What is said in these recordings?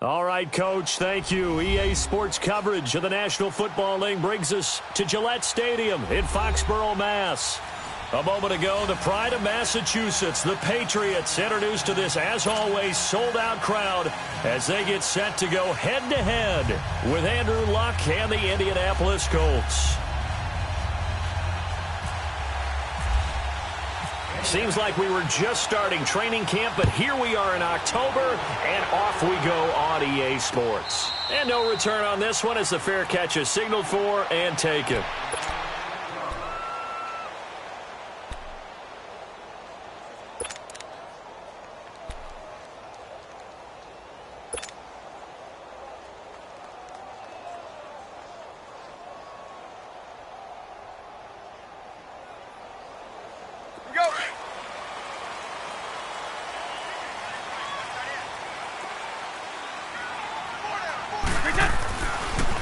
All right, Coach, thank you. EA Sports coverage of the National Football League brings us to Gillette Stadium in Foxborough, Mass. A moment ago, the pride of Massachusetts, the Patriots, introduced to this, as always, sold-out crowd as they get set to go head-to-head with Andrew Luck and the Indianapolis Colts. Seems like we were just starting training camp, but here we are in October, and off we go on EA Sports. And no return on this one as the fair catch is signaled for and taken.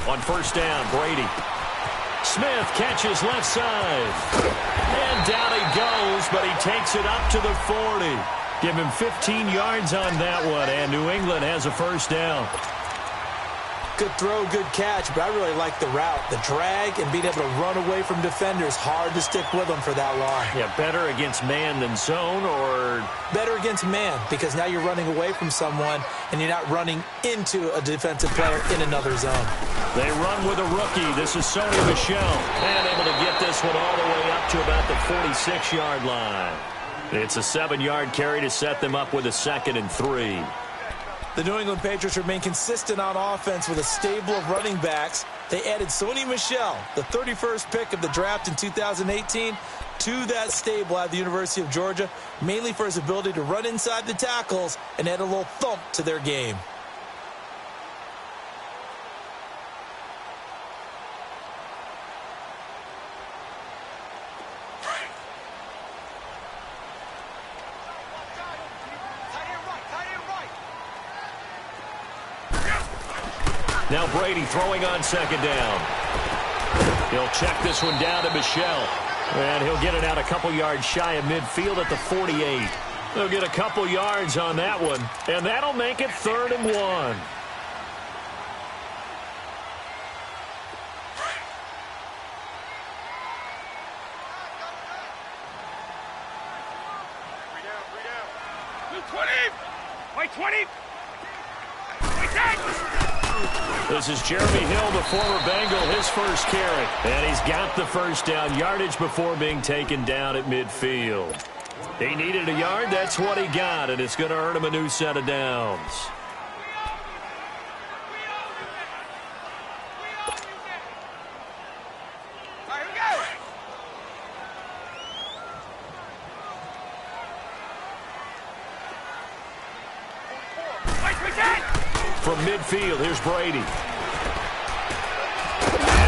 On first down, Brady. Smith catches left side. And down he goes, but he takes it up to the 40. Give him 15 yards on that one, and New England has a first down. Good throw, good catch, but I really like the route. The drag and being able to run away from defenders, hard to stick with them for that long. Yeah, better against man than zone, or? Better against man, because now you're running away from someone and you're not running into a defensive player in another zone. They run with a rookie. This is Sony Michel. And able to get this one all the way up to about the 46-yard line. It's a 7-yard carry to set them up with a 2nd and 3. The New England Patriots remain consistent on offense with a stable of running backs. They added Sony Michel, the 31st pick of the draft in 2018, to that stable at the University of Georgia, mainly for his ability to run inside the tackles and add a little thump to their game. Now Brady throwing on 2nd down. He'll check this one down to Michel. And he'll get it out a couple yards shy of midfield at the 48. They'll get a couple yards on that one. And that'll make it 3rd and 1. This is Jeremy Hill, the former Bengal, his first carry. And he's got the first down, yardage before being taken down at midfield. He needed a yard, that's what he got, and it's going to earn him a new set of downs. From midfield, here's Brady. And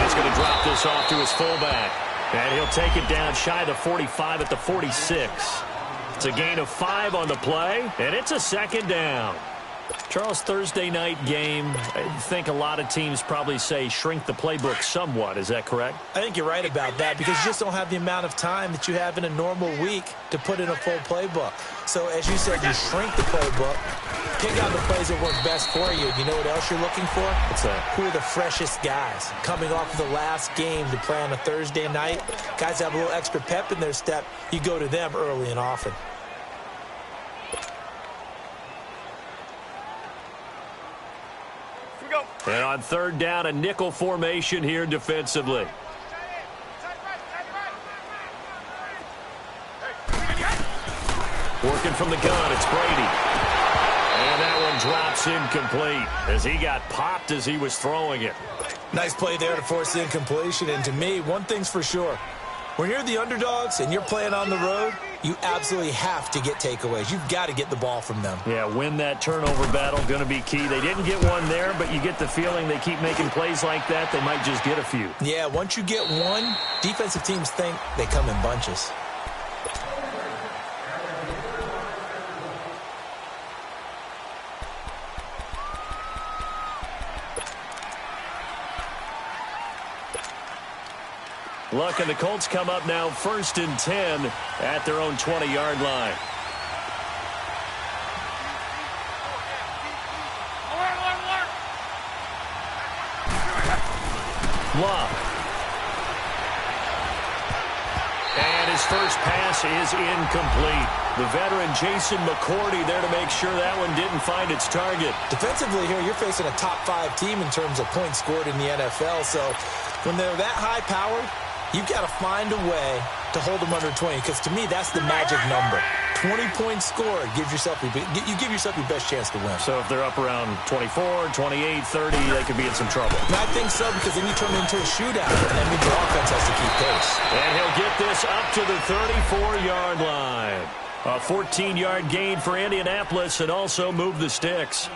he's going to drop this off to his fullback. And he'll take it down shy of the 45 at the 46. It's a gain of 5 on the play, and it's a 2nd down. Charles, Thursday night game, I think a lot of teams probably say shrink the playbook somewhat. Is that correct? I think you're right about that because you just don't have the amount of time that you have in a normal week to put in a full playbook. So, as you said, you shrink the playbook, pick out the plays that work best for you. You know what else you're looking for? What's that? Who are the freshest guys? Coming off of the last game to play on a Thursday night, guys have a little extra pep in their step. You go to them early and often. And on 3rd down, a nickel formation here defensively. Working from the gun, it's Brady. And that one drops incomplete as he got popped as he was throwing it. Nice play there to force the incompletion. And to me, one thing's for sure. When you're the underdogs and you're playing on the road, you absolutely have to get takeaways. You've got to get the ball from them. Yeah, win that turnover battle, going to be key. They didn't get one there, but you get the feeling they keep making plays like that, they might just get a few. Yeah, once you get one, defensive teams think they come in bunches. Luck and the Colts come up now 1st and 10 at their own 20-yard line. Luck. And his first pass is incomplete. The veteran Jason McCourty there to make sure that one didn't find its target. Defensively here, you're facing a top-5 team in terms of points scored in the NFL. So when they're that high-powered, you've got to find a way to hold them under 20. Because to me, that's the magic number. 20 points scored gives yourself you give yourself your best chance to win. So if they're up around 24, 28, 30, they could be in some trouble. And I think so, because then you turn it into a shootout, and that means your offense has to keep pace. And he'll get this up to the 34-yard line. A 14-yard gain for Indianapolis, and also move the sticks.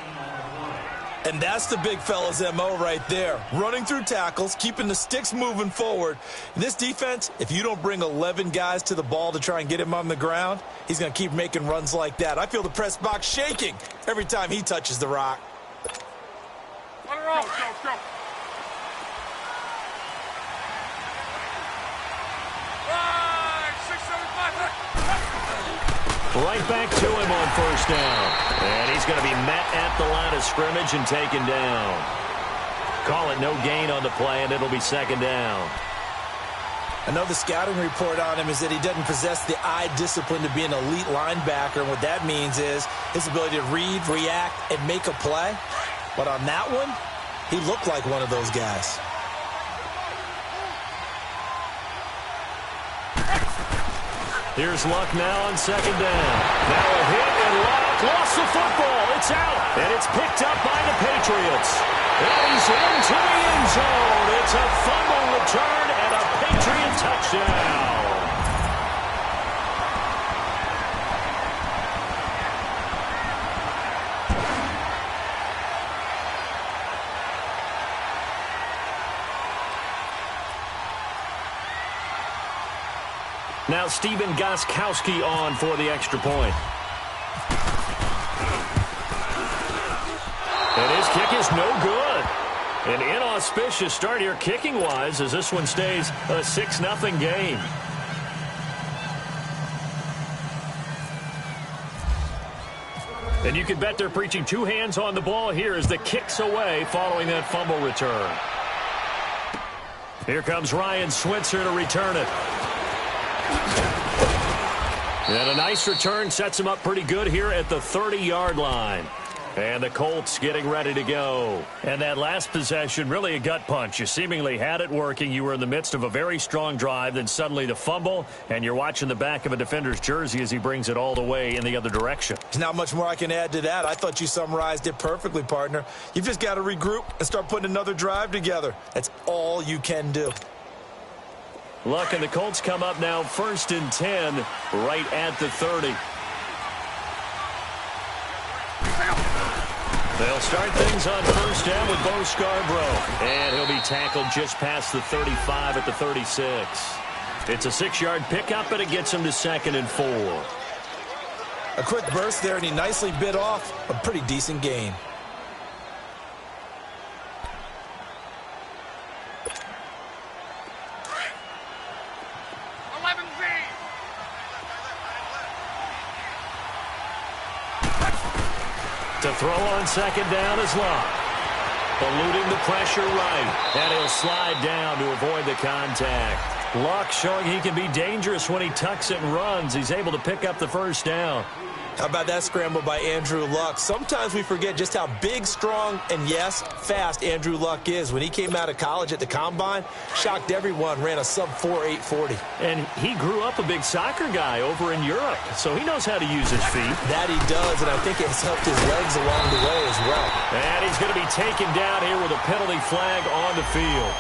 And that's the big fella's MO right there. Running through tackles, keeping the sticks moving forward. In this defense, if you don't bring 11 guys to the ball to try and get him on the ground, he's going to keep making runs like that. I feel the press box shaking every time he touches the rock. Go. Right back to him on first down. And he's going to be met at the line of scrimmage and taken down. Call it no gain on the play, and it'll be second down. I know the scouting report on him is that he doesn't possess the eye discipline to be an elite linebacker. And what that means is his ability to read, react, and make a play. But on that one, he looked like one of those guys. Here's Luck now on second down. Now a hit, and Luck lost the football. It's out, and it's picked up by the Patriots. And he's into the end zone. It's a fumble return and a Patriot touchdown. Now Stephen Gostkowski on for the extra point. And his kick is no good. An inauspicious start here kicking-wise as this one stays a 6-0 game. And you can bet they're preaching two hands on the ball here as the kick's away following that fumble return. Here comes Ryan Switzer to return it. And a nice return sets him up pretty good here at the 30-yard line. And the Colts getting ready to go. And that last possession, really a gut punch. You seemingly had it working. You were in the midst of a very strong drive. Then suddenly the fumble, and you're watching the back of a defender's jersey as he brings it all the way in the other direction. There's not much more I can add to that. I thought you summarized it perfectly, partner. You've just got to regroup and start putting another drive together. That's all you can do. Luck and the Colts come up now 1st and 10 right at the 30. They'll start things on first down with Bo Scarborough. And he'll be tackled just past the 35 at the 36. It's a 6-yard pickup, and it gets him to 2nd and 4. A quick burst there, and he nicely bit off a pretty decent gain. To throw on second down is Luck. Eluding the pressure right. And he'll slide down to avoid the contact. Luck showing he can be dangerous when he tucks it and runs. He's able to pick up the first down. How about that scramble by Andrew Luck? Sometimes we forget just how big, strong, and yes, fast Andrew Luck is. When he came out of college at the Combine, shocked everyone, ran a sub-4 840. And he grew up a big soccer guy over in Europe, so he knows how to use his feet. That he does, and I think it's helped his legs along the way as well. And he's going to be taken down here with a penalty flag on the field.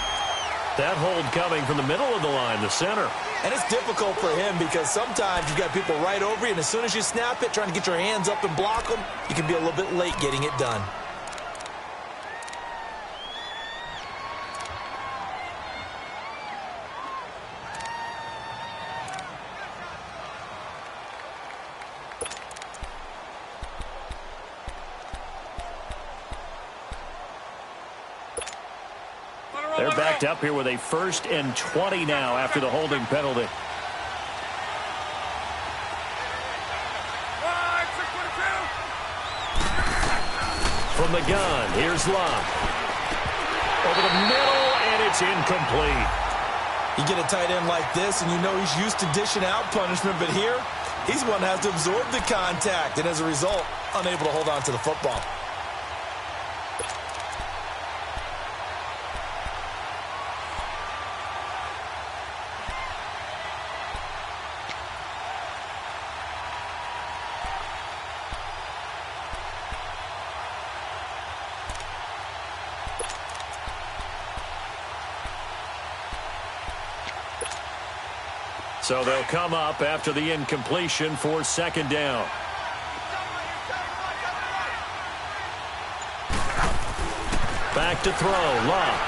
That hold coming from the middle of the line, the center. And it's difficult for him because sometimes you've got people right over you, and as soon as you snap it, trying to get your hands up and block them, you can be a little bit late getting it done. They're backed up here with a 1st and 20 now after the holding penalty. From the gun, here's Luck. Over the middle, and and it's incomplete. You get a tight end like this, and you know he's used to dishing out punishment, but here, he's the one that has to absorb the contact, and as a result, unable to hold on to the football. So they'll come up after the incompletion for second down. Back to throw. Love.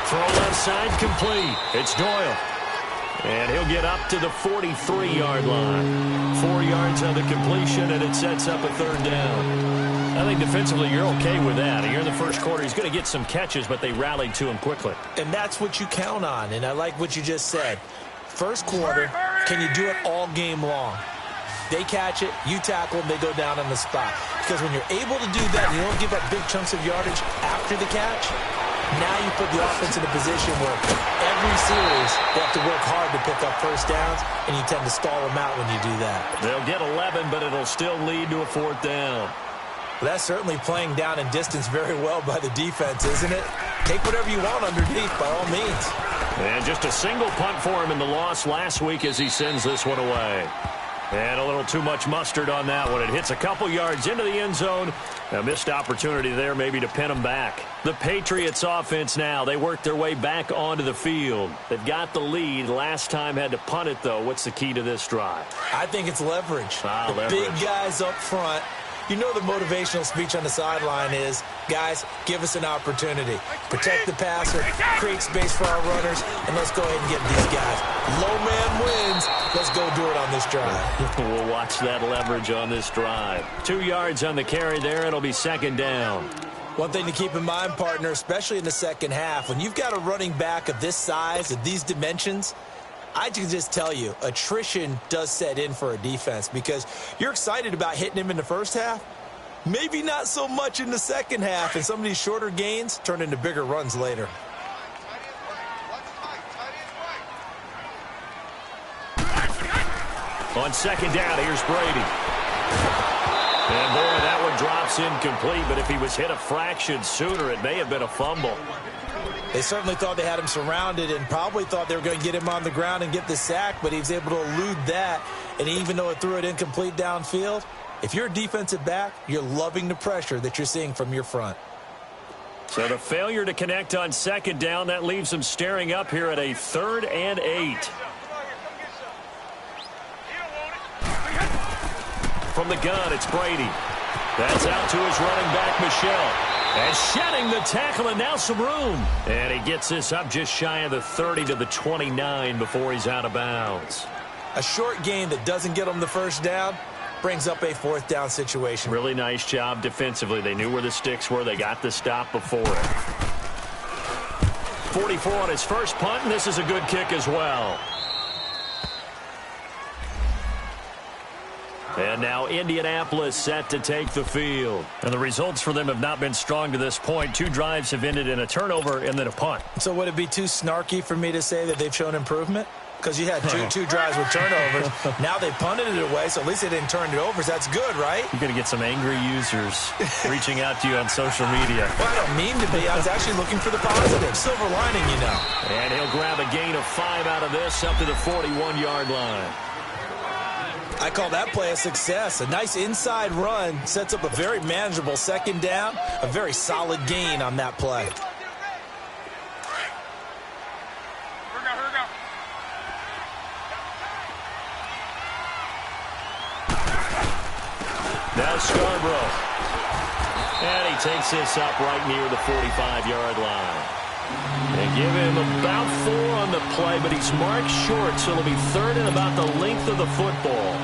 Throw left side complete. It's Doyle. And he'll get up to the 43-yard line. 4 yards on the completion, and it sets up a third down. I think defensively you're okay with that. Here in the first quarter, he's going to get some catches, but they rallied to him quickly. And that's what you count on, and I like what you just said. First quarter, can you do it all game long? They catch it, you tackle them, they go down on the spot. Because when you're able to do that, you don't give up big chunks of yardage after the catch, now you put the offense in a position where every series they have to work hard to pick up first downs, and you tend to stall them out when you do that. They'll get 11, but it'll still lead to a fourth down. Well, that's certainly playing down in distance very well by the defense, isn't it? Take whatever you want underneath, by all means. And just a single punt for him in the loss last week as he sends this one away. And a little too much mustard on that one. It hits a couple yards into the end zone. A missed opportunity there maybe to pin him back. The Patriots offense now, they work their way back onto the field. They've got the lead. Last time had to punt it, though. What's the key to this drive? I think it's leverage. Leverage. Big guys up front. You know the motivational speech on the sideline is, guys, give us an opportunity. Protect the passer, create space for our runners, and let's go ahead and get these guys. Low man wins. Let's go do it on this drive. We'll watch that leverage on this drive. 2 yards on the carry there. It'll be second down. One thing to keep in mind, partner, especially in the second half, when you've got a running back of this size, of these dimensions, I can just tell you, attrition does set in for a defense because you're excited about hitting him in the first half. Maybe not so much in the second half, and some of these shorter gains turn into bigger runs later. On second down, here's Brady. And boy, that one drops incomplete, but if he was hit a fraction sooner, it may have been a fumble. They certainly thought they had him surrounded and probably thought they were going to get him on the ground and get the sack, but he was able to elude that. And even though it threw it incomplete downfield, if you're a defensive back, you're loving the pressure that you're seeing from your front. So the failure to connect on second down, that leaves them staring up here at a 3rd and 8. From the gun, it's Brady. That's out to his running back, Michel. And shedding the tackle, and now some room. And he gets this up just shy of the 30 to the 29 before he's out of bounds. A short gain that doesn't get him the first down brings up a 4th down situation. Really nice job defensively. They knew where the sticks were. They got the stop before it. 44 on his first punt, and this is a good kick as well. And now Indianapolis set to take the field. And the results for them have not been strong to this point. 2 drives have ended in a turnover and then a punt. So would it be too snarky for me to say that they've shown improvement? Because you had two drives with turnovers. Now they punted it away, so at least they didn't turn it over. So that's good, right? You're going to get some angry users reaching out to you on social media. Well, I don't mean to be. I was actually looking for the positive. Silver lining, you know. And he'll grab a gain of 5 out of this up to the 41-yard line. I call that play a success. A nice inside run sets up a very manageable second down, a very solid gain on that play. Now Scarborough. And he takes this up right near the 45-yard line. They give him about 4 on the play, but he's marked short, so it'll be 3rd and about the length of the football.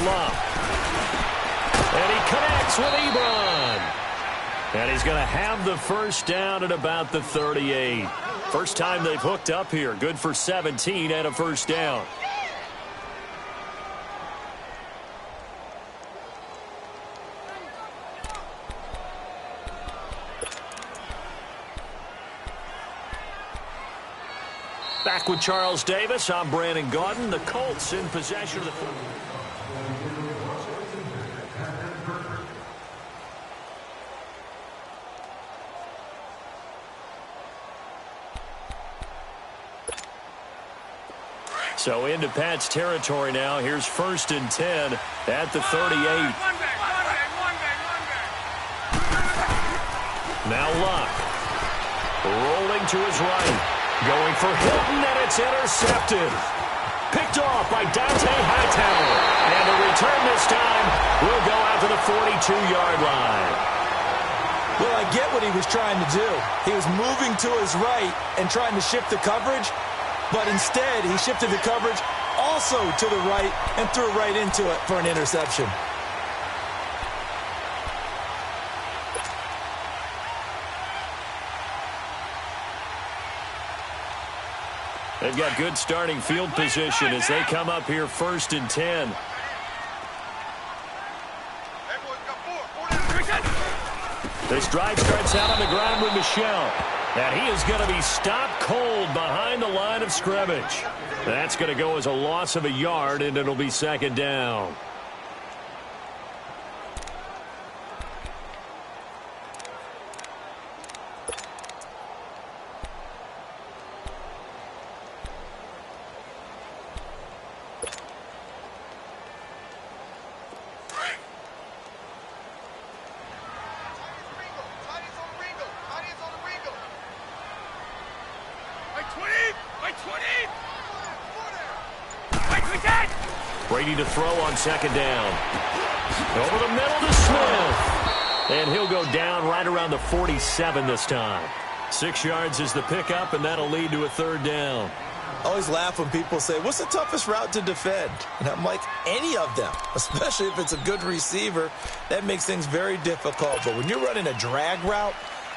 Love. And he connects with Ebron. And he's going to have the first down at about the 38. First time they've hooked up here. Good for 17 and a first down. Back with Charles Davis. I'm Brandon Gaudin. The Colts in possession of the football. So into Pat's territory now. Here's 1st and 10 at the 38. Now Luck. Rolling to his right. Going for Hilton, and it's intercepted. Picked off by Dante Hightower. And the return this time will go out to the 42-yard line. Well, I get what he was trying to do. He was moving to his right and trying to shift the coverage. But instead, he shifted the coverage also to the right and threw right into it for an interception. They've got good starting field position as they come up here 1st and 10. This drive starts out on the ground with Michel. And he is going to be stopped cold behind the line of scrimmage. That's going to go as a loss of a yard, and it'll be 2nd down. Brady to throw on 2nd down. Over the middle to Smith. And he'll go down right around the 47 this time. 6 yards is the pickup, and that'll lead to a 3rd down. I always laugh when people say, what's the toughest route to defend? And I'm like, any of them, especially if it's a good receiver. That makes things very difficult. But when you're running a drag route,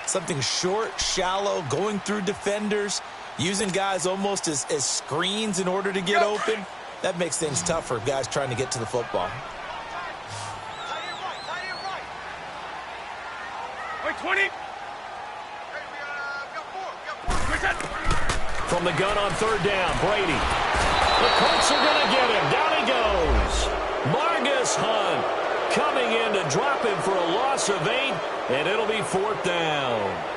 something short, shallow, going through defenders, using guys almost as screens in order to get open, that makes things tough for guys trying to get to the football. Wait, 20. From the gun on 3rd down, Brady. The Colts are going to get him. Down he goes. Margus Hunt coming in to drop him for a loss of 8, and it'll be 4th down.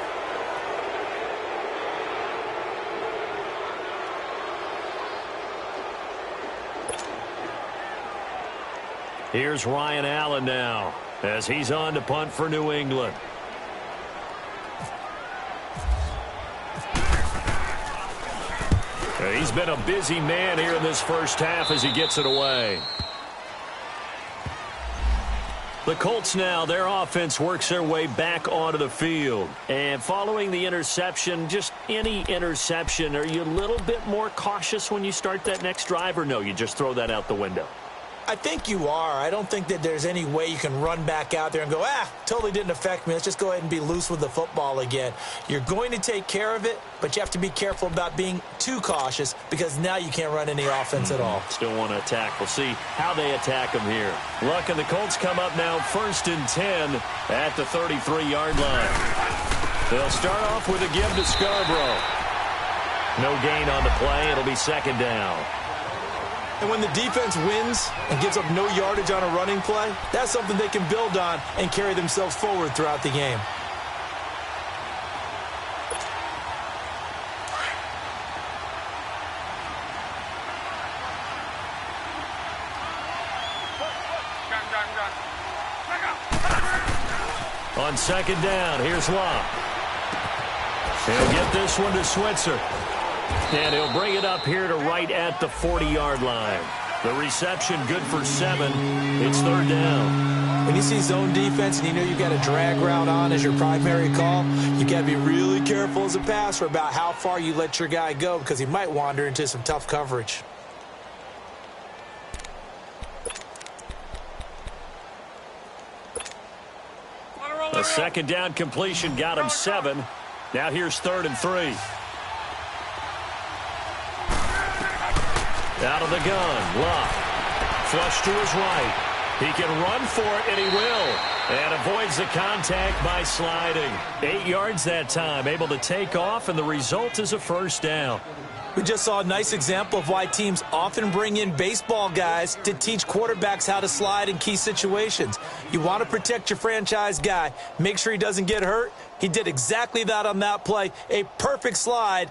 Here's Ryan Allen now as he's on to punt for New England. He's been a busy man here in this first half as he gets it away. The Colts now, their offense works their way back onto the field. And following the interception, just any interception, are you a little bit more cautious when you start that next drive, or no, you just throw that out the window? I think you are. I don't think that there's any way you can run back out there and go, totally didn't affect me. Let's just go ahead and be loose with the football again. You're going to take care of it, but you have to be careful about being too cautious because now you can't run any offense at all. Still want to attack. We'll see how they attack them here. Luck and the Colts come up now 1st and 10 at the 33-yard line. They'll start off with a give to Scarborough. No gain on the play. It'll be 2nd down. And when the defense wins and gives up no yardage on a running play, that's something they can build on and carry themselves forward throughout the game. On 2nd down, here's Love. He'll get this one to Switzer. And he'll bring it up here to right at the 40-yard line. The reception good for 7. It's 3rd down. When you see zone defense and you know you've got a drag route on as your primary call, you got to be really careful as a passer about how far you let your guy go because he might wander into some tough coverage. A second down completion got him 7. Now here's 3rd and 3. Out of the gun, Luck. Flush to his right. He can run for it, and he will. And avoids the contact by sliding. 8 yards that time, able to take off, and the result is a first down. We just saw a nice example of why teams often bring in baseball guys to teach quarterbacks how to slide in key situations. You want to protect your franchise guy. Make sure he doesn't get hurt. He did exactly that on that play. A perfect slide